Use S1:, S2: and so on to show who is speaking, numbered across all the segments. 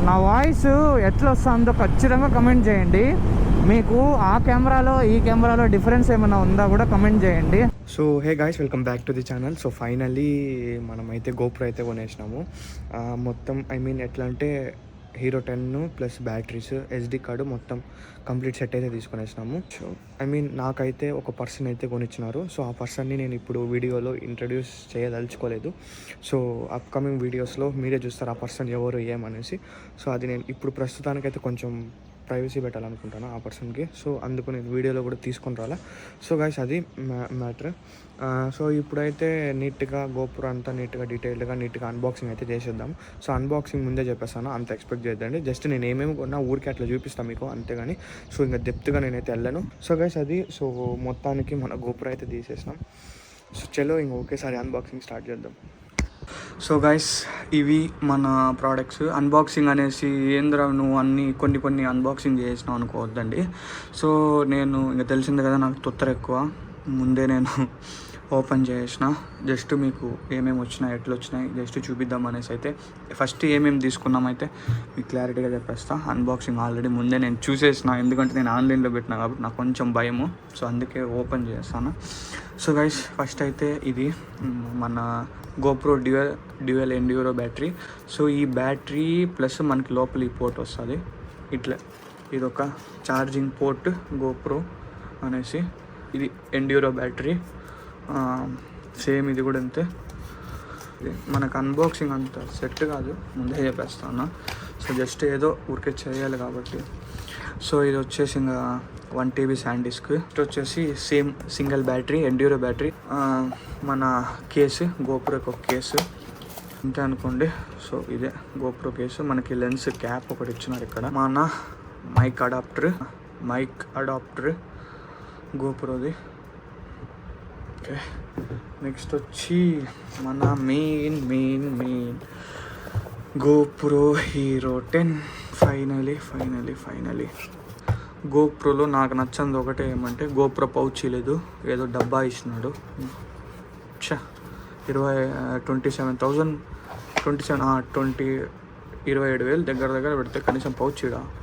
S1: నా వాయిస్ ఎట్లా వస్తుందో ఖచ్చితంగా కమెంట్ చేయండి. మీకు ఆ కెమెరాలో ఈ కెమెరాలో డిఫరెన్స్ ఏమైనా ఉందా కూడా కమెంట్ చేయండి.
S2: So hey guys, welcome back to the channel. So finally మనమైతే గోప్రో అయితే కొనేసినాము. మొత్తం ఎట్లా అంటే hero 10 plus batteries, SD card మొత్తం కంప్లీట్ సెట్ అయితే తీసుకునేసినాము. సో నాకైతే ఒక పర్సన్ అయితే కొనిచ్చినారు. సో ఆ పర్సన్ని నేను ఇప్పుడు వీడియోలో ఇంట్రడ్యూస్ చేయదలుచుకోలేదు. సో అప్కమింగ్ వీడియోస్లో మీరే చూస్తారు ఆ పర్సన్ ఎవరు ఏమనేసి. సో అది నేను ఇప్పుడు ప్రస్తుతానికైతే కొంచెం ప్రైవసీ పెట్టాలనుకుంటాను ఆ పర్సన్కి. సో అందుకు నేను వీడియోలో కూడా తీసుకొని రాలా. సో గైస్ అది మ్యాటర్. సో ఇప్పుడైతే నీట్గా గోప్రో అంతా నీట్గా డీటెయిల్డ్గా నీట్గా అన్బాక్సింగ్ అయితే చేసేద్దాం. సో అన్బాక్సింగ్ ముందే చెప్పేస్తాను, అంత ఎక్స్పెక్ట్ చేద్దండి. జస్ట్ నేను ఏమేమి కొన్నా ఊరికి అట్లా చూపిస్తాను మీకు, అంతేగాని సో ఇంకా డెప్త్గా నేనైతే వెళ్ళను. సో గైస్ అది సో మొత్తానికి మన గోప్రో అయితే తీసేసినాం. సో చలో ఇంక ఒకేసారి అన్బాక్సింగ్ స్టార్ట్ చేద్దాం. సో గైస్ ఇవి మన ప్రోడక్ట్స్. అన్బాక్సింగ్ అనేసి ఏంద్రా నువ్వు కొన్ని అన్బాక్సింగ్ చేసినావు అనుకోవద్దండి. సో నేను ఇంకా తెలిసిందే కదా, నాకు తొత్తర ఎక్కువ. ముందే నేను ఓపెన్ చేసిన జస్ట్ మీకు ఏమేమి వచ్చినాయి ఎట్లా వచ్చినాయి జస్ట్ చూపిద్దాం అనేసి అయితే ఫస్ట్ ఏమేమి తీసుకున్నామైతే మీకు క్లారిటీగా చెప్పేస్తా. అన్బాక్సింగ్ ఆల్రెడీ ముందే నేను చూసేసిన, ఎందుకంటే నేను ఆన్లైన్లో పెట్టినా కాబట్టి నాకు కొంచెం భయము. సో అందుకే ఓపెన్ చేస్తాను. సో గైస్ ఫస్ట్ అయితే ఇది మన GoPro dual enduro battery. So ఈ బ్యాటరీ ప్లస్ మనకి లోపల ఈ పోర్ట్ వస్తుంది ఇట్లా. ఇది ఒక ఛార్జింగ్ పోర్ట్ గోప్రో అనేసి. ఇది ఎండ్యూరో బ్యాటరీ సేమ్. ఇది కూడా అంతే. మనకు అన్బాక్సింగ్ అంత సెట్ కాదు, ముందే చెప్పేస్తాను. సో జస్ట్ ఏదో ఊరికే చేయాలి కాబట్టి. సో ఇది వచ్చేసి ఇంకా 1 TB శాండ్ డిస్క్. ఇది వచ్చేసి same single battery enduro battery. మన కేసు గోప్రో ఒక కేసు అంతే అనుకోండి. సో ఇదే గోప్రో కేసు. మనకి లెన్స్ క్యాప్ ఒకటి ఇచ్చినారు ఇక్కడ. మన మైక్ అడాప్టర్ గోప్రోది. ఓకే, నెక్స్ట్ వచ్చి మన మెయిన్ గోప్రో హీరో 10. ఫైనలీ గోప్రోలో నాకు నచ్చంది ఒకటే ఏమంటే గోప్రో పౌచ్ లేదు, ఏదో డబ్బా ఇచ్చినాడు. 27,000 దగ్గర పెడితే కనీసం పౌచ్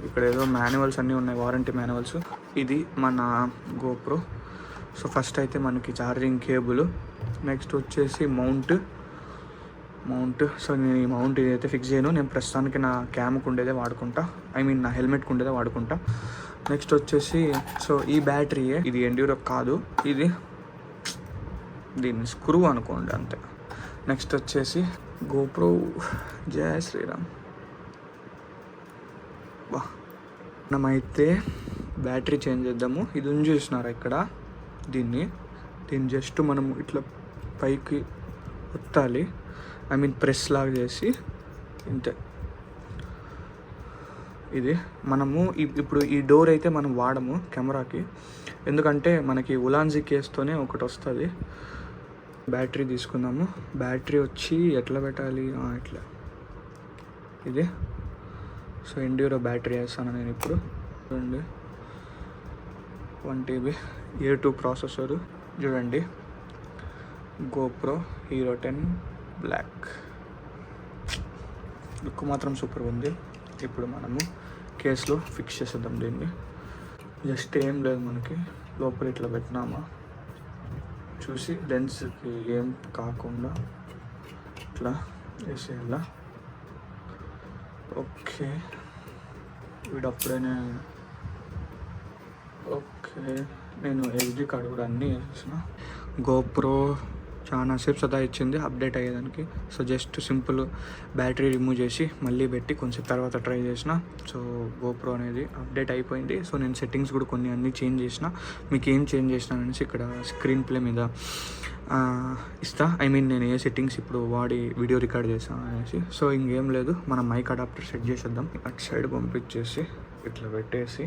S2: ఇక్కడ ఏదో మాన్యువల్స్ అన్నీ ఉన్నాయి, వారంటీ మాన్యువల్స్. ఇది మన గోప్రో. సో ఫస్ట్ అయితే మనకి ఛార్జింగ్ కేబుల్. నెక్స్ట్ వచ్చేసి మౌంట్. సో నేను ఈ మౌంట్ ఇదైతే ఫిక్స్ చేయను, నేను ప్రస్తుతానికి నా క్యామ్కి ఉండేదే వాడుకుంటా, నా హెల్మెట్కి ఉండేదే వాడుకుంటా. నెక్స్ట్ వచ్చేసి సో ఈ బ్యాటరీయే, ఇది ఎండ్యూరో కాదు, ఇది దీన్ని స్క్రూ అనుకోండి అంతే. నెక్స్ట్ వచ్చేసి గోప్రో జయ శ్రీరామ్. మనమైతే బ్యాటరీ చేంజ్ చేద్దాము. ఇది ఉంది చూసినారా ఇక్కడ, దీన్ని జస్ట్ మనం ఇట్లా పైకి ఒత్తాలి, ప్రెస్ లాగా చేసి ఇంతే. ఇది మనము ఇప్పుడు ఈ డోర్ అయితే మనం వాడము కెమెరాకి, ఎందుకంటే మనకి ఉలాన్జీ కేస్తోనే ఒకటి వస్తుంది. బ్యాటరీ తీసుకుందాము. బ్యాటరీ వచ్చి ఎట్లా పెట్టాలి, ఇట్లా ఇది. సో ఎండ్యూరో బ్యాటరీ వేస్తాను నేను ఇప్పుడు. చూడండి 1 TB A2 ప్రాసెసర్. చూడండి గోప్రో హీరో 10 బ్లాక్. లుక్ మాత్రం సూపర్ ఉంది. ఇప్పుడు మనము కేసులో ఫిక్స్ చేసేద్దాం దీన్ని. జస్ట్ ఏం లేదు, మనకి లోపల ఇట్లా పెట్టినామా చూసి లెన్స్కి ఏం కాకుండా ఇట్లా వేసేయాల. ఓకే, వీడప్పుడైనా ఓకే. నేను ఎస్డి కార్డు కూడా అన్నీ వేసేసిన. గోప్రో చాలా సేపు సదా ఇచ్చింది అప్డేట్ అయ్యేదానికి. So just simple battery remove చేసి మళ్ళీ పెట్టి కొంచెం తర్వాత ట్రై చేసిన. సో గోప్రో అనేది అప్డేట్ అయిపోయింది. సో నేను సెట్టింగ్స్ కూడా కొన్ని అన్నీ చేంజ్ చేసిన. మీకు ఏం చేంజ్ చేసినా అనేసి ఇక్కడ స్క్రీన్ ప్లే మీద ఇస్తా. నేను ఏ సెట్టింగ్స్ ఇప్పుడు వాడి వీడియో రికార్డ్ చేస్తాను అనేసి. సో ఇంకేం లేదు, మనం మైక్ అడాప్టర్ సెట్ చేసేద్దాం. అటు సైడ్ పంపించేసి ఇట్లా పెట్టేసి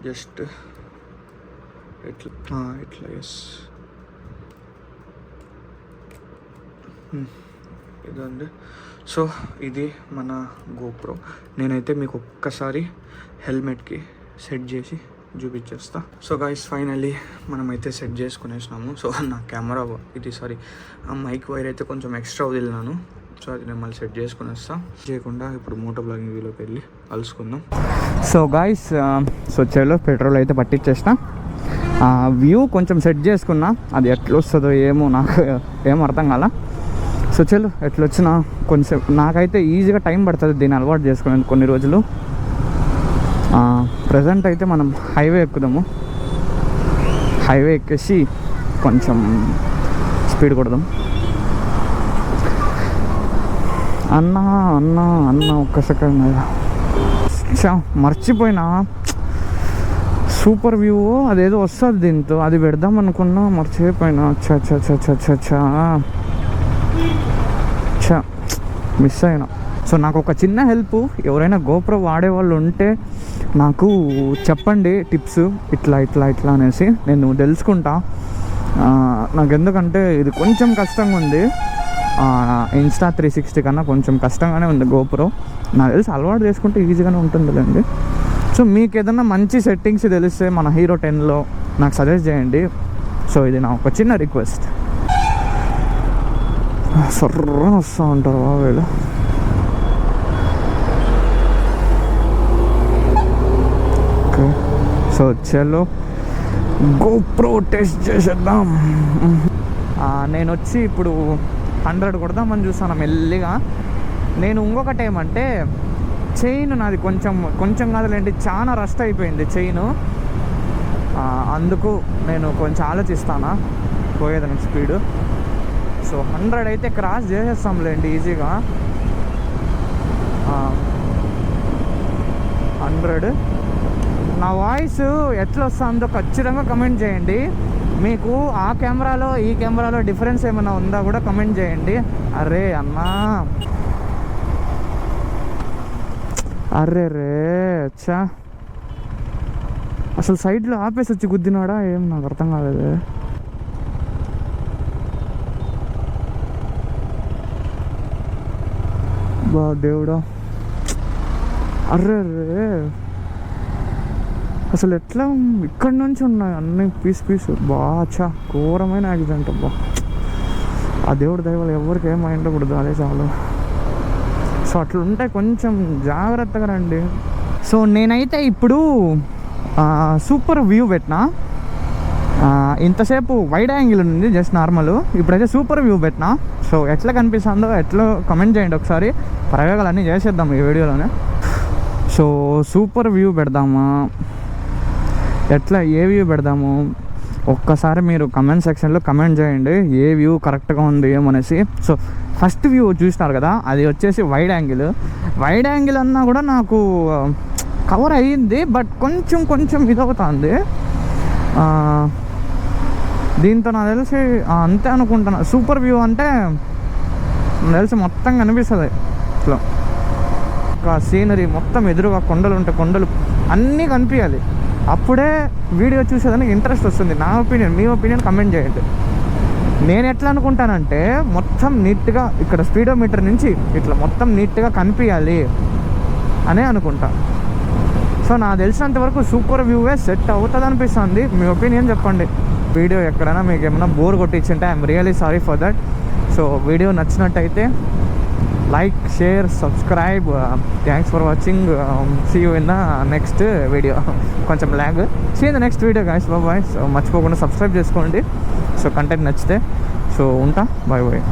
S2: జస్ట్ ఇట్లా ఎస్ ఇదండి. సో ఇది మన గోప్రో. నేనైతే మీకు ఒక్కసారి హెల్మెట్కి సెట్ చేసి చూపించేస్తా. సో గైస్ ఫైనల్లీ మనమైతే సెట్ చేసుకునేసినాము. సో నా కెమెరా ఇది ఆ మైక్ వైర్ అయితే కొంచెం ఎక్స్ట్రా వదిలినాను, సో అది నేను మళ్ళీ సెట్ చేసుకుని వస్తాను చేయకుండా ఇప్పుడు మోటో బ్లాగింగ్ వ్యూలోకి వెళ్ళి కలుసుకుందాం.
S1: సో గాయ్స్, సో చెలో పెట్రోల్ అయితే పట్టించేసిన, వ్యూ కొంచెం సెట్ చేసుకున్నా. అది ఎట్లా వస్తుందో ఏమో నాకు ఏం అర్థం కాల. సో చలో ఎట్లా వచ్చినా కొంచెం నాకైతే ఈజీగా టైం పడుతుంది దీన్ని అలవాటు చేసుకునేందుకు కొన్ని రోజులు. ప్రజెంట్ అయితే మనం హైవే ఎక్కుదాము. హైవే ఎక్కేసి కొంచెం స్పీడ్ కొడదాం. అన్నా అన్నా అన్న ఒక్క సెకండ్ మర్చిపోయినా. సూపర్ వ్యూ అదేదో వస్తుంది దీంతో, అది పెడదాం అనుకున్నా మర్చిపోయినా. మిస్ అయినా. సో నాకు ఒక చిన్న హెల్ప్, ఎవరైనా గోప్రో వాడేవాళ్ళు ఉంటే నాకు చెప్పండి టిప్స్, ఇట్లా ఇట్లా ఇట్లా అనేసి నేను తెలుసుకుంటా. నాకు ఎందుకంటే ఇది కొంచెం కష్టంగా ఉంది. ఇన్స్టా 360 కన్నా కొంచెం కష్టంగానే ఉంది గోప్రో. నాకు తెలిసి అలవాటు చేసుకుంటే ఈజీగానే ఉంటుందిలేండి. సో మీకు ఏదన్నా మంచి సెట్టింగ్స్ తెలిస్తే మన హీరో 10లో నాకు సజెస్ట్ చేయండి. సో ఇది నా ఒక చిన్న రిక్వెస్ట్. సర్రా వస్తూ ఉంటారు వీళ్ళు. ఓకే, సో చలో గోప్రో టెస్ట్ చేసేద్దాం. నేను వచ్చి ఇప్పుడు 100 కొడదామని చూస్తాను మెల్లిగా. నేను ఇంకొకటి ఏమంటే చైన్ నాది కొంచెం కాదులేండి, చాలా రస్ట్ అయిపోయింది చైను. అందుకు నేను కొంచెం ఆలోచిస్తానా పోయేదానికి స్పీడు. సో 100 అయితే క్రాస్ చేసేస్తాంలేండి ఈజీగా. 100. నా వాయిస్ ఎట్లా వస్తుందో ఖచ్చితంగా కమెంట్ చేయండి. మీకు ఆ కెమెరాలో ఈ కెమెరాలో డిఫరెన్స్ ఏమైనా ఉందా కూడా కమెంట్ చేయండి. అరే అన్నా, అరే రే అచ్చా, అసలు సైడ్లో ఆపేసి వచ్చి గుద్దినాడా ఏం నాకు అర్థం కాలేదు. బా దేవుడా, అర్రే రే, అసలు ఎట్లా ఇక్కడి నుంచి ఉన్నాయి అన్ని పీస్ బాచా. ఘోరమైన యాక్సిడెంట్ అబ్బా. ఆ దేవుడు దయవల్ల ఎవరికి ఏం అయిండకూడదు, అదే చాలు. సో అట్లుంటే కొంచెం జాగ్రత్తగా రండి. సో నేనైతే ఇప్పుడు సూపర్ వ్యూ పెట్టినా. ఇంతసేపు వైడ్ యాంగిల్ ఉంది జస్ట్ నార్మల్, ఇప్పుడైతే సూపర్ వ్యూ పెట్టినా. సో ఎట్లా కనిపిస్తుందో ఎట్లా కమెంట్ చేయండి ఒకసారి. ప్రయోగాలన్నీ చేసేద్దాం ఈ వీడియోలోనే. సో సూపర్ వ్యూ పెడదామా, ఎట్లా ఏ వ్యూ పెడదాము ఒక్కసారి మీరు కమెంట్ సెక్షన్లో కమెంట్ చేయండి ఏ వ్యూ కరెక్ట్గా ఉంది ఏమనేసి. సో ఫస్ట్ వ్యూ చూసినారు కదా, అది వచ్చేసి వైడ్ యాంగిల్ అన్నా కూడా నాకు కవర్ అయ్యింది, బట్ కొంచెం ఇదవుతుంది. దీంతో నాకు తెలిసి అంతే అనుకుంటున్నా. సూపర్ వ్యూ అంటే నాకు తెలిసి మొత్తం కనిపిస్తుంది ఇట్లా. ఒక సీనరీ మొత్తం ఎదురుగా కొండలు ఉంటే కొండలు అన్నీ కనిపించాలి, అప్పుడే వీడియో చూసేదానికి ఇంట్రెస్ట్ వస్తుంది. నా ఒపీనియన్, మీ ఒపీనియన్ కమెంట్ చేయండి. నేను ఎట్లా అనుకుంటానంటే మొత్తం నీట్గా ఇక్కడ స్పీడోమీటర్ నుంచి ఇట్లా మొత్తం నీట్గా కనిపించాలి అనే అనుకుంటా. సో నాకు తెలిసినంత వరకు సూపర్ వ్యూవే సెట్ అవుతుంది అనిపిస్తుంది. మీ ఒపీనియన్ చెప్పండి. వీడియో ఎక్కడైనా మీకు ఏమైనా బోర్ కొట్టించుంటే I'm really sorry for that. So video నచ్చినట్టయితే like, share, subscribe. Thanks for watching. See you in the next video. కొంచెం lag. See in the next video guys. Bye. So మర్చిపోకుండా subscribe చేసుకోండి. So content నచ్చితే. So ఉంటా. Bye.